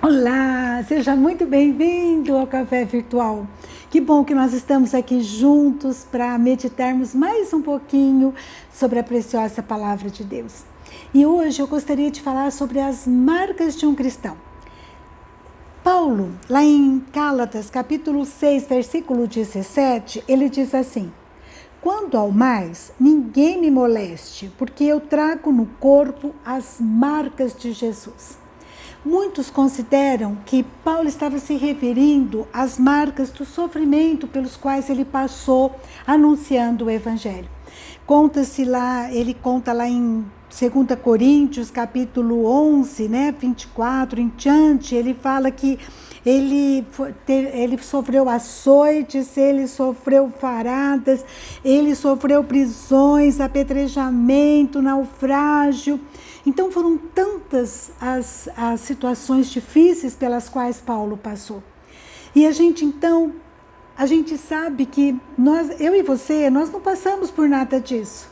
Olá, seja muito bem-vindo ao Café Virtual. Que bom que nós estamos aqui juntos para meditarmos mais um pouquinho sobre a preciosa palavra de Deus. E hoje eu gostaria de falar sobre as marcas de um cristão. Paulo, lá em Gálatas, capítulo 6, versículo 17, ele diz assim: quanto ao mais, ninguém me moleste, porque eu trago no corpo as marcas de Jesus. Muitos consideram que Paulo estava se referindo às marcas do sofrimento pelos quais ele passou anunciando o evangelho. Ele conta lá em 2 Coríntios, capítulo 11, 24 em diante, ele fala que ele sofreu açoites, ele sofreu faradas, ele sofreu prisões, apedrejamento, naufrágio. Então foram tantas as situações difíceis pelas quais Paulo passou. E a gente sabe que eu e você, nós não passamos por nada disso,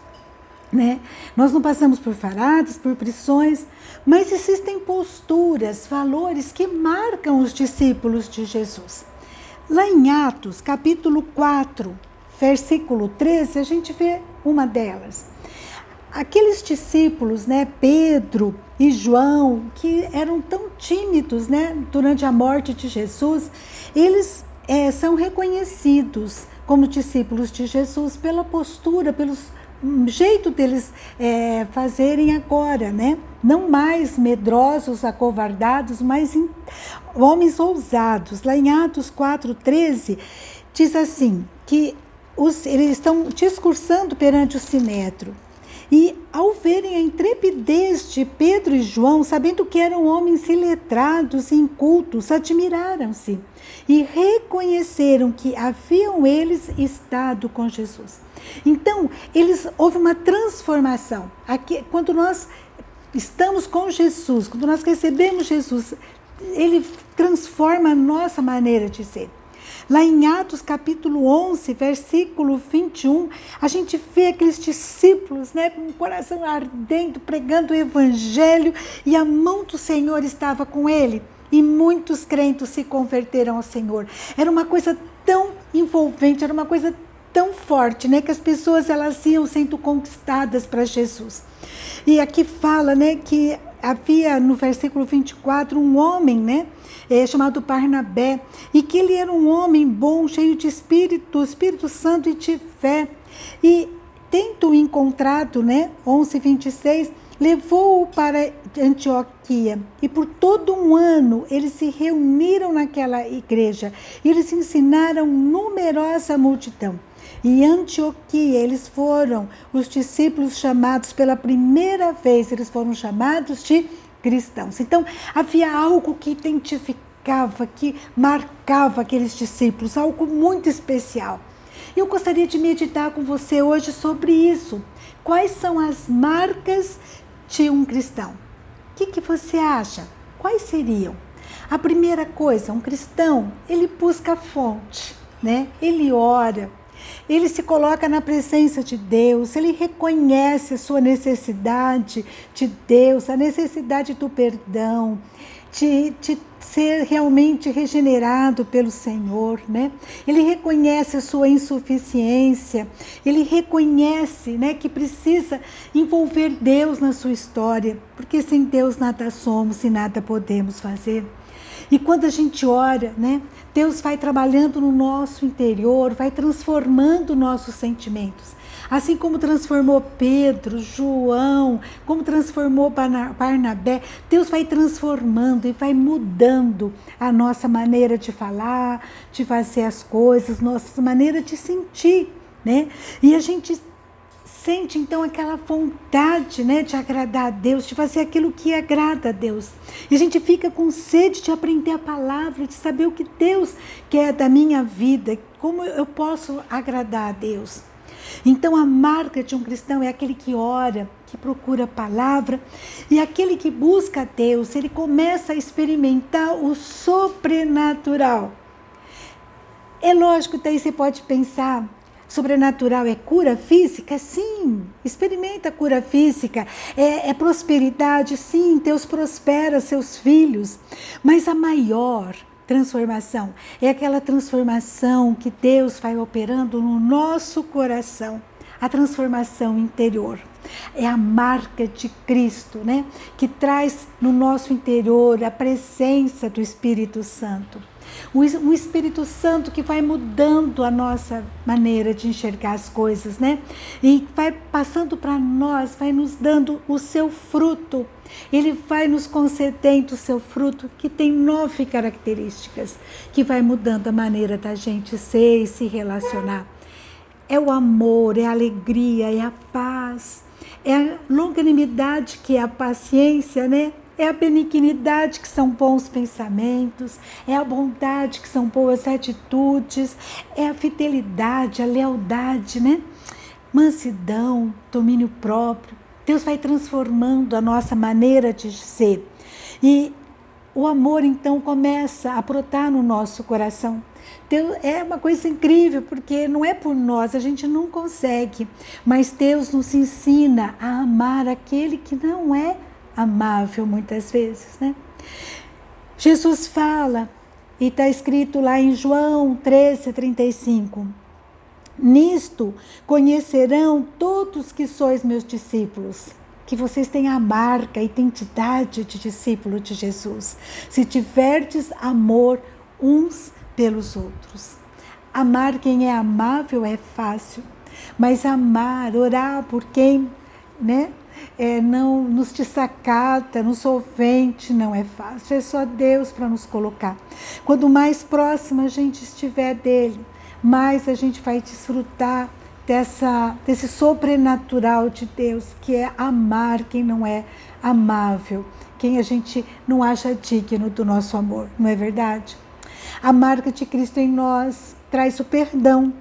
né? Nós não passamos por faradas, por prisões, mas existem posturas, valores que marcam os discípulos de Jesus. Lá em Atos, capítulo 4, versículo 13, a gente vê uma delas. Aqueles discípulos, Pedro e João, que eram tão tímidos, durante a morte de Jesus, eles são reconhecidos como discípulos de Jesus pela postura, pelo jeito deles fazerem agora, Não mais medrosos, acovardados, mas homens ousados. Lá em Atos 4:13, diz assim, que eles estão discursando perante o Sinédrio. E ao verem a intrepidez de Pedro e João, sabendo que eram homens iletrados e incultos, admiraram-se e reconheceram que haviam eles estado com Jesus. Então, houve uma transformação. Aqui, quando nós estamos com Jesus, quando nós recebemos Jesus, ele transforma a nossa maneira de ser. Lá em Atos capítulo 11, versículo 21, a gente vê aqueles discípulos, com o coração ardendo, pregando o evangelho, e a mão do Senhor estava com ele. E muitos crentes se converteram ao Senhor. Era uma coisa tão envolvente, era uma coisa tão forte, que as pessoas elas iam sendo conquistadas para Jesus. E aqui fala, que havia no versículo 24 um homem, chamado Barnabé, e que ele era um homem bom, cheio de Espírito Santo e de fé. E tendo encontrado, 11:26, levou-o para Antioquia, e por todo um ano eles se reuniram naquela igreja, e eles ensinaram numerosa multidão. E em Antioquia eles foram os discípulos chamados pela primeira vez, eles foram chamados de cristãos. Então havia algo que identificava, que marcava aqueles discípulos, algo muito especial. Eu gostaria de meditar com você hoje sobre isso. Quais são as marcas de um cristão? O que você acha? Quais seriam? A primeira coisa, um cristão, ele busca a fonte, Ele ora, ele se coloca na presença de Deus, ele reconhece a sua necessidade de Deus, a necessidade do perdão, de ser realmente regenerado pelo Senhor, Ele reconhece a sua insuficiência, ele reconhece, que precisa envolver Deus na sua história, porque sem Deus nada somos e nada podemos fazer. E quando a gente ora, Deus vai trabalhando no nosso interior, vai transformando nossos sentimentos. Assim como transformou Pedro, João, como transformou Barnabé, Deus vai transformando e vai mudando a nossa maneira de falar, de fazer as coisas, nossa maneira de sentir, E a gente sente então aquela vontade, de agradar a Deus, de fazer aquilo que agrada a Deus. E a gente fica com sede de aprender a palavra, de saber o que Deus quer da minha vida, como eu posso agradar a Deus. Então a marca de um cristão é aquele que ora, que procura a palavra, e aquele que busca a Deus, ele começa a experimentar o sobrenatural. É lógico, daí você pode pensar, sobrenatural é cura física? Sim. Experimenta a cura física. É prosperidade? Sim. Deus prospera seus filhos. Mas a maior transformação é aquela transformação que Deus vai operando no nosso coração. A transformação interior. É a marca de Cristo, né? Que traz no nosso interior a presença do Espírito Santo. O Espírito Santo que vai mudando a nossa maneira de enxergar as coisas, né? E vai passando para nós, vai nos dando o seu fruto. Ele vai nos concedendo o seu fruto, que tem 9 características, que vai mudando a maneira da gente ser e se relacionar. É o amor, é a alegria, é a paz, é a longanimidade, que é a paciência, né? É a benignidade, que são bons pensamentos, é a bondade, que são boas atitudes, é a fidelidade, a lealdade, né? Mansidão, domínio próprio. Deus vai transformando a nossa maneira de ser. E o amor, então, começa a brotar no nosso coração. Deus, é uma coisa incrível, porque não é por nós, a gente não consegue. Mas Deus nos ensina a amar aquele que não é amável muitas vezes, né? Jesus fala, e está escrito lá em João 13:35, nisto conhecerão todos que sois meus discípulos, que vocês têm a marca, a identidade de discípulo de Jesus, se tiverdes amor uns pelos outros. Amar quem é amável é fácil, mas amar, orar por quem, né? Não nos desacata, nos ofende, não é fácil. É só Deus para nos colocar. Quanto mais próxima a gente estiver dele, mais a gente vai desfrutar desse sobrenatural de Deus, que é amar quem não é amável, quem a gente não acha digno do nosso amor, não é verdade? A marca de Cristo em nós traz o perdão.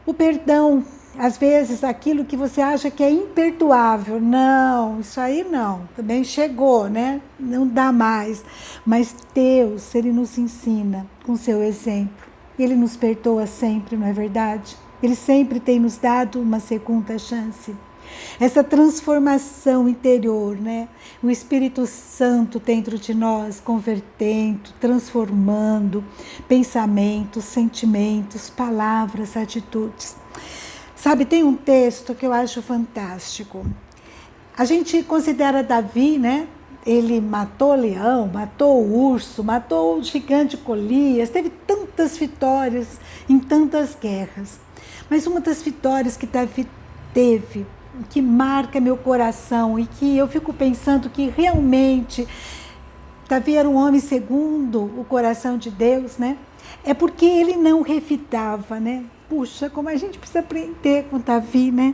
O perdão, às vezes, aquilo que você acha que é imperdoável. Não, isso aí não. Também chegou, né? Não dá mais. Mas Deus, Ele nos ensina com seu exemplo. Ele nos perdoa sempre, não é verdade? Ele sempre tem nos dado uma segunda chance. Essa transformação interior, né? O Espírito Santo dentro de nós, convertendo, transformando pensamentos, sentimentos, palavras, atitudes. Sabe, tem um texto que eu acho fantástico. A gente considera Davi, né? Ele matou o leão, matou o urso, matou o gigante Golias, teve tantas vitórias em tantas guerras. Mas uma das vitórias que Davi teve, que marca meu coração e que eu fico pensando que realmente Davi era um homem segundo o coração de Deus, né? É porque ele não revidava, né? Puxa, como a gente precisa aprender com Davi, né?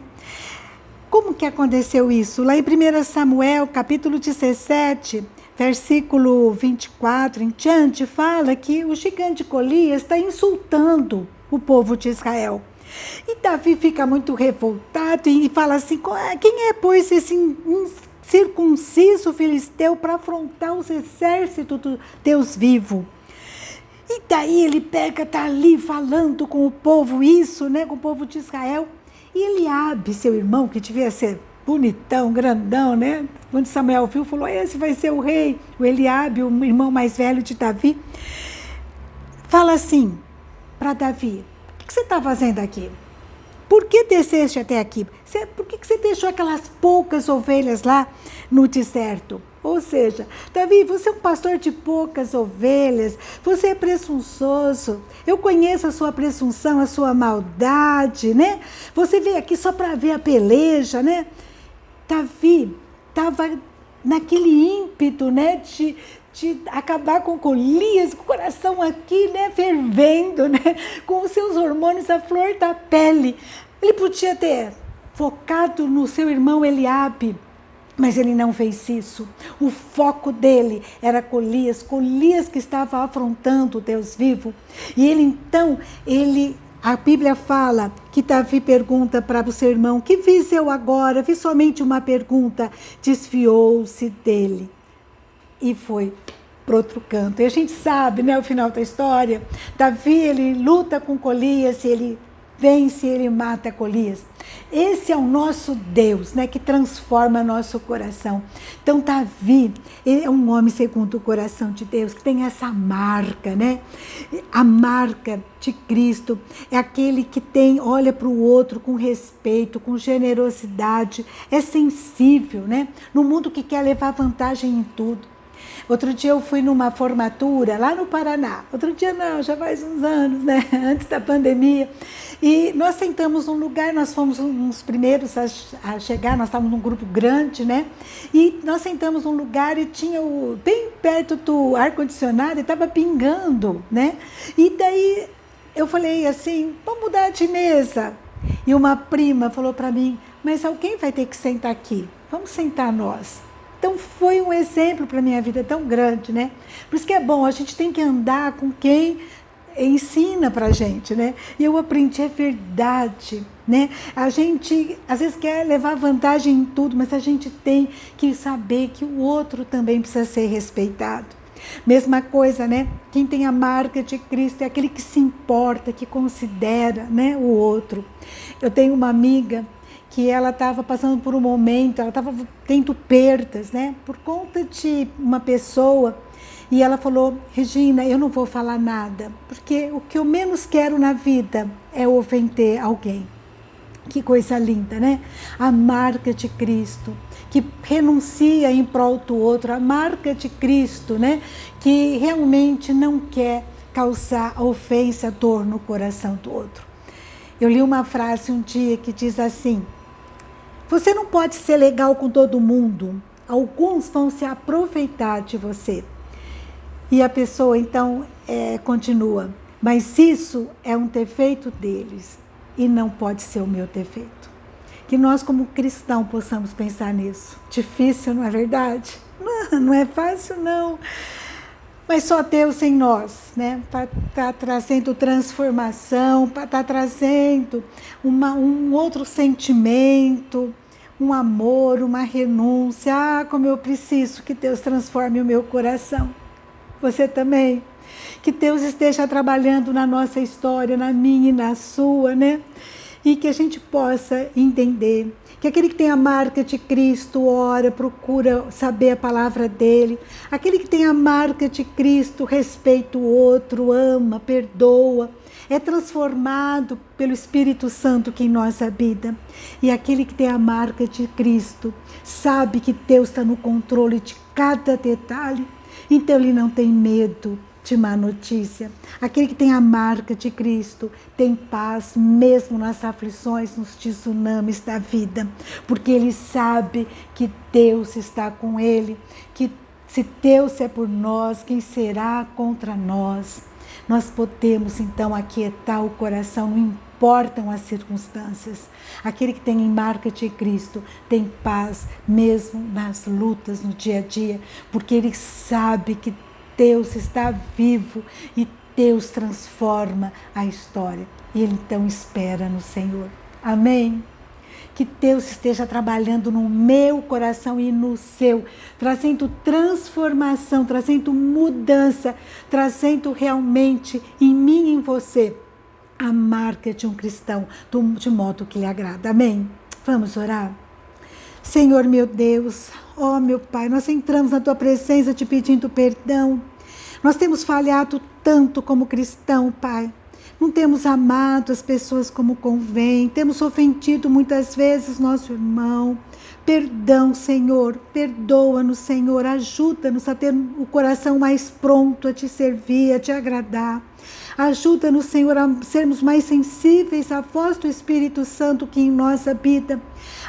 Como que aconteceu isso? Lá em 1 Samuel, capítulo 17, versículo 24 em diante, fala que o gigante Golias está insultando o povo de Israel. E Davi fica muito revoltado e fala assim, quem é, pois, esse incircunciso filisteu para afrontar os exércitos do Deus vivo? E daí ele está ali falando com o povo isso, né, com o povo de Israel. E Eliabe, seu irmão, que devia ser bonitão, grandão, né? Quando Samuel viu, falou, esse vai ser o rei. O Eliabe, o irmão mais velho de Davi, fala assim para Davi, o que você está fazendo aqui? Por que desceste até aqui? Por que você deixou aquelas poucas ovelhas lá no deserto? Ou seja, Davi, você é um pastor de poucas ovelhas, você é presunçoso, eu conheço a sua presunção, a sua maldade, né? Você veio aqui só para ver a peleja, né? Davi estava naquele ímpeto, né, de acabar com Golias, com o coração aqui, né, fervendo, né, com os seus hormônios à flor da pele. Ele podia ter focado no seu irmão Eliabe, mas ele não fez isso. O foco dele era Golias que estava afrontando o Deus vivo. E ele então, a Bíblia fala que Davi pergunta para o seu irmão, que fiz eu agora? Fiz somente uma pergunta. Desfiou-se dele e foi para outro canto. E a gente sabe, né, o final da história. Davi, ele luta com Golias e ele vence, ele mata Golias. Esse é o nosso Deus, né, que transforma nosso coração. Então Davi, ele é um homem segundo o coração de Deus, que tem essa marca, né? A marca de Cristo é aquele que olha para o outro com respeito, com generosidade, é sensível, né? No mundo que quer levar vantagem em tudo. Outro dia eu fui numa formatura lá no Paraná. Outro dia não, já faz uns anos, né? Antes da pandemia. E nós sentamos num lugar, nós fomos uns primeiros a chegar, nós estávamos num grupo grande, né? E nós sentamos num lugar e tinha bem perto do ar-condicionado e estava pingando, né? E daí eu falei assim, vamos mudar de mesa. E uma prima falou para mim, mas alguém vai ter que sentar aqui. Vamos sentar nós. Então foi um exemplo para a minha vida tão grande, né? Por isso que é bom, a gente tem que andar com quem ensina para a gente, né? E eu aprendi, é verdade, né? A gente às vezes quer levar vantagem em tudo, mas a gente tem que saber que o outro também precisa ser respeitado. Mesma coisa, né? Quem tem a marca de Cristo é aquele que se importa, que considera, né, o outro. Eu tenho uma amiga que ela estava passando por um momento, ela estava tendo perdas, né, por conta de uma pessoa, e ela falou, Regina, eu não vou falar nada, porque o que eu menos quero na vida é ofender alguém. Que coisa linda, né? A marca de Cristo, que renuncia em prol do outro, a marca de Cristo, né, que realmente não quer causar ofensa, dor no coração do outro. Eu li uma frase um dia que diz assim, você não pode ser legal com todo mundo, alguns vão se aproveitar de você. E a pessoa então continua, mas isso é um defeito deles e não pode ser o meu defeito. Que nós como cristãos possamos pensar nisso. Difícil, não é verdade? Não é fácil não. Mas só Deus em nós, né? Para estar trazendo transformação, para estar trazendo um outro sentimento, um amor, uma renúncia. Ah, como eu preciso que Deus transforme o meu coração. Você também? Que Deus esteja trabalhando na nossa história, na minha e na sua, né? E que a gente possa entender que aquele que tem a marca de Cristo ora, procura saber a palavra dele. Aquele que tem a marca de Cristo respeita o outro, ama, perdoa, é transformado pelo Espírito Santo que em nós habita. E aquele que tem a marca de Cristo sabe que Deus está no controle de cada detalhe, então ele não tem medo de má notícia. Aquele que tem a marca de Cristo tem paz mesmo nas aflições, nos tsunamis da vida, porque ele sabe que Deus está com ele, que se Deus é por nós, quem será contra nós? Nós podemos então aquietar o coração, não importam as circunstâncias. Aquele que tem em marca de Cristo tem paz mesmo nas lutas no dia a dia, porque ele sabe que Deus está vivo e Deus transforma a história. E ele então espera no Senhor. Amém? Que Deus esteja trabalhando no meu coração e no seu, trazendo transformação, trazendo mudança, trazendo realmente em mim e em você a marca de um cristão, de modo que lhe agrada. Amém? Vamos orar? Senhor meu Deus, ó meu Pai, nós entramos na Tua presença te pedindo perdão. Nós temos falhado tanto como cristão, Pai. Não temos amado as pessoas como convém, temos ofendido muitas vezes nosso irmão. Perdão, Senhor, perdoa-nos, Senhor, ajuda-nos a ter o coração mais pronto a te servir, a te agradar. Ajuda-nos, Senhor, a sermos mais sensíveis à voz do Espírito Santo que em nós habita,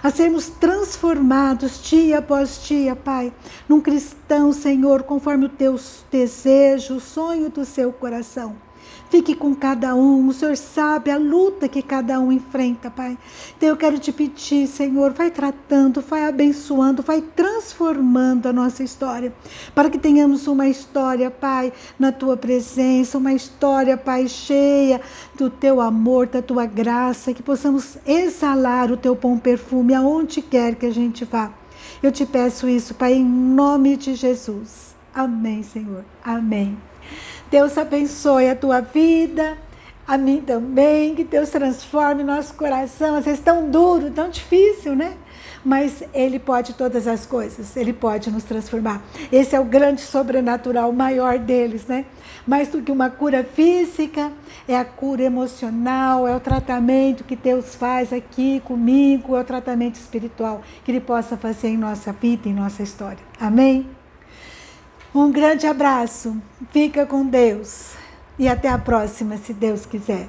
a sermos transformados dia após dia, Pai, num cristão, Senhor, conforme o teu desejo, o sonho do seu coração. Fique com cada um, o Senhor sabe a luta que cada um enfrenta, Pai. Então eu quero te pedir, Senhor, vai tratando, vai abençoando, vai transformando a nossa história, para que tenhamos uma história, Pai, na Tua presença, uma história, Pai, cheia do Teu amor, da Tua graça, que possamos exalar o Teu bom perfume aonde quer que a gente vá. Eu te peço isso, Pai, em nome de Jesus. Amém, Senhor. Amém. Deus abençoe a tua vida, a mim também, que Deus transforme nosso coração. Às vezes tão duro, tão difícil, né? Mas Ele pode todas as coisas, Ele pode nos transformar. Esse é o grande sobrenatural, o maior deles, né? Mais do que uma cura física, é a cura emocional, é o tratamento que Deus faz aqui comigo, é o tratamento espiritual que Ele possa fazer em nossa vida, em nossa história. Amém? Um grande abraço, fica com Deus e até a próxima, se Deus quiser.